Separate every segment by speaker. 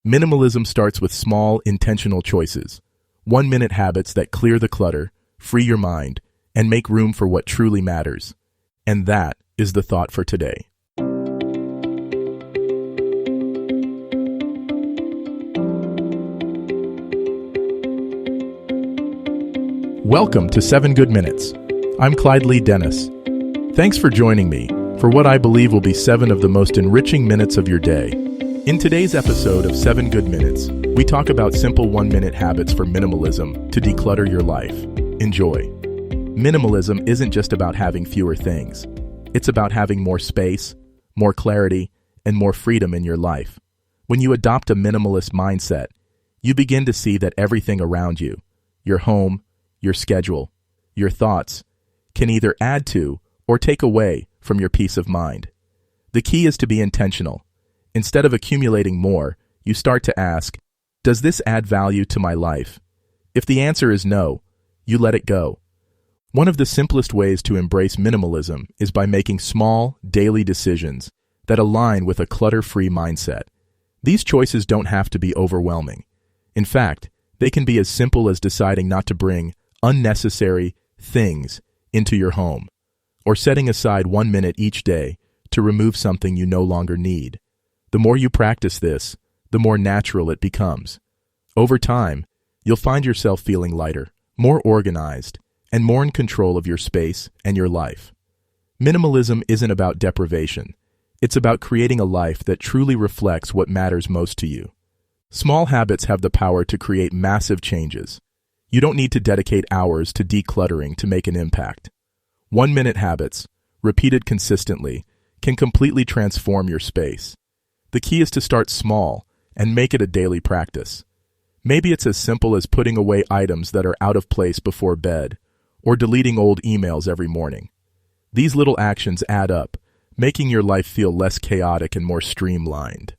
Speaker 1: Minimalism starts with small, intentional choices. 1-minute habits that clear the clutter, free your mind, and make room for what truly matters. And that is the thought for today. Welcome to 7 Good Minutes. I'm Clyde Lee Dennis. Thanks for joining me for what I believe will be 7 of the most enriching minutes of your day. In today's episode of 7 Good Minutes, we talk about simple 1-minute habits for minimalism to declutter your life. Enjoy. Minimalism isn't just about having fewer things. It's about having more space, more clarity, and more freedom in your life. When you adopt a minimalist mindset, you begin to see that everything around you, your home, your schedule, your thoughts, can either add to or take away from your peace of mind. The key is to be intentional. Instead of accumulating more, you start to ask, does this add value to my life? If the answer is no, you let it go. One of the simplest ways to embrace minimalism is by making small, daily decisions that align with a clutter-free mindset. These choices don't have to be overwhelming. In fact, they can be as simple as deciding not to bring unnecessary things into your home, or setting aside 1 minute each day to remove something you no longer need. The more you practice this, the more natural it becomes. Over time, you'll find yourself feeling lighter, more organized, and more in control of your space and your life. Minimalism isn't about deprivation. It's about creating a life that truly reflects what matters most to you. Small habits have the power to create massive changes. You don't need to dedicate hours to decluttering to make an impact. 1-minute habits, repeated consistently, can completely transform your space. The key is to start small and make it a daily practice. Maybe it's as simple as putting away items that are out of place before bed, or deleting old emails every morning. These little actions add up, making your life feel less chaotic and more streamlined.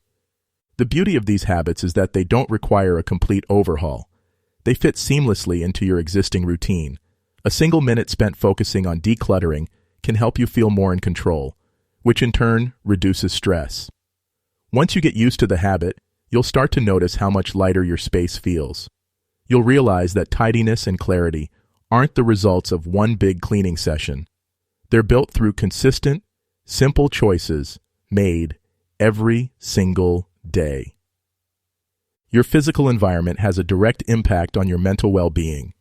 Speaker 1: The beauty of these habits is that they don't require a complete overhaul. They fit seamlessly into your existing routine. A single minute spent focusing on decluttering can help you feel more in control, which in turn reduces stress. Once you get used to the habit, you'll start to notice how much lighter your space feels. You'll realize that tidiness and clarity aren't the results of one big cleaning session. They're built through consistent, simple choices made every single day. Your physical environment has a direct impact on your mental well-being.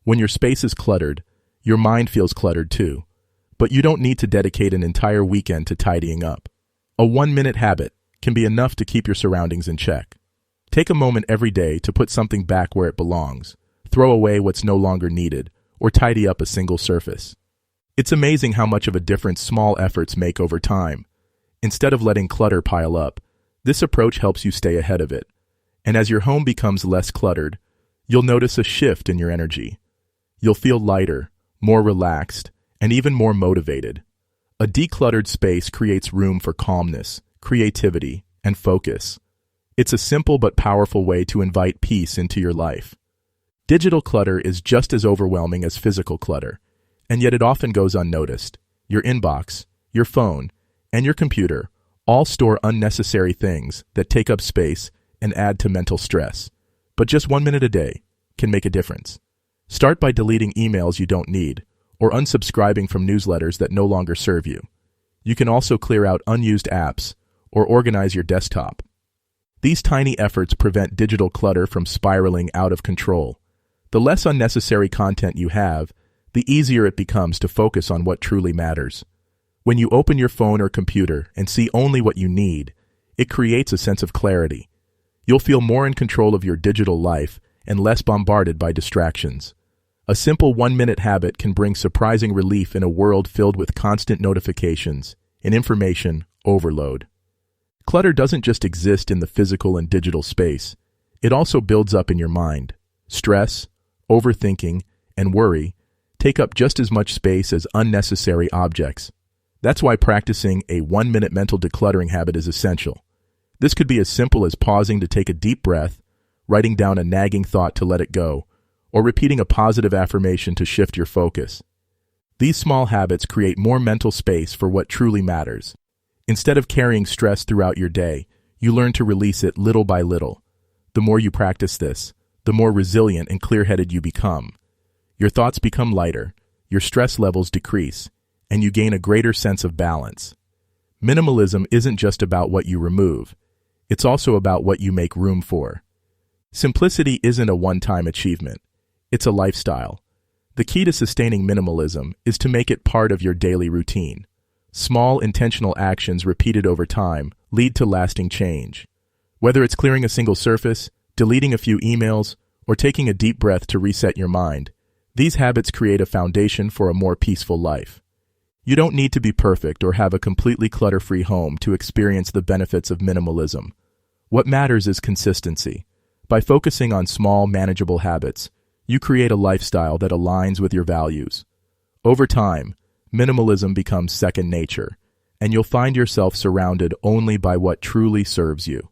Speaker 1: When your space is cluttered, your mind feels cluttered too. But you don't need to dedicate an entire weekend to tidying up. A 1-minute habit can be enough to keep your surroundings in check. Take a moment every day to put something back where it belongs, throw away what's no longer needed, or tidy up a single surface. It's amazing how much of a difference small efforts make over time. Instead of letting clutter pile up, this approach helps you stay ahead of it. And as your home becomes less cluttered, you'll notice a shift in your energy. You'll feel lighter, more relaxed, and even more motivated. A decluttered space creates room for calmness, creativity, and focus. It's a simple but powerful way to invite peace into your life. Digital clutter is just as overwhelming as physical clutter, and yet it often goes unnoticed. Your inbox, your phone, and your computer all store unnecessary things that take up space and add to mental stress. But just 1 minute a day can make a difference. Start by deleting emails you don't need, or unsubscribing from newsletters that no longer serve you. You can also clear out unused apps, or organize your desktop. These tiny efforts prevent digital clutter from spiraling out of control. The less unnecessary content you have, the easier it becomes to focus on what truly matters. When you open your phone or computer and see only what you need, it creates a sense of clarity. You'll feel more in control of your digital life and less bombarded by distractions. A simple 1-minute habit can bring surprising relief in a world filled with constant notifications and information overload. Clutter doesn't just exist in the physical and digital space. It also builds up in your mind. Stress, overthinking, and worry take up just as much space as unnecessary objects. That's why practicing a 1-minute mental decluttering habit is essential. This could be as simple as pausing to take a deep breath, writing down a nagging thought to let it go, or repeating a positive affirmation to shift your focus. These small habits create more mental space for what truly matters. Instead of carrying stress throughout your day, you learn to release it little by little. The more you practice this, the more resilient and clear-headed you become. Your thoughts become lighter, your stress levels decrease, and you gain a greater sense of balance. Minimalism isn't just about what you remove, it's also about what you make room for. Simplicity isn't a one-time achievement, it's a lifestyle. The key to sustaining minimalism is to make it part of your daily routine. Small, intentional actions repeated over time lead to lasting change. Whether it's clearing a single surface, deleting a few emails, or taking a deep breath to reset your mind, these habits create a foundation for a more peaceful life. You don't need to be perfect or have a completely clutter-free home to experience the benefits of minimalism. What matters is consistency. By focusing on small, manageable habits, you create a lifestyle that aligns with your values. Over time, minimalism becomes second nature, and you'll find yourself surrounded only by what truly serves you.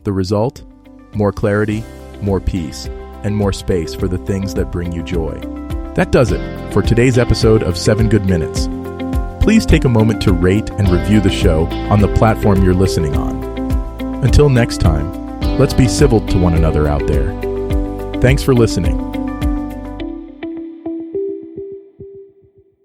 Speaker 1: The result? More clarity, more peace, and more space for the things that bring you joy. That does it for today's episode of 7 Good Minutes. Please take a moment to rate and review the show on the platform you're listening on. Until next time, let's be civil to one another out there. Thanks for listening.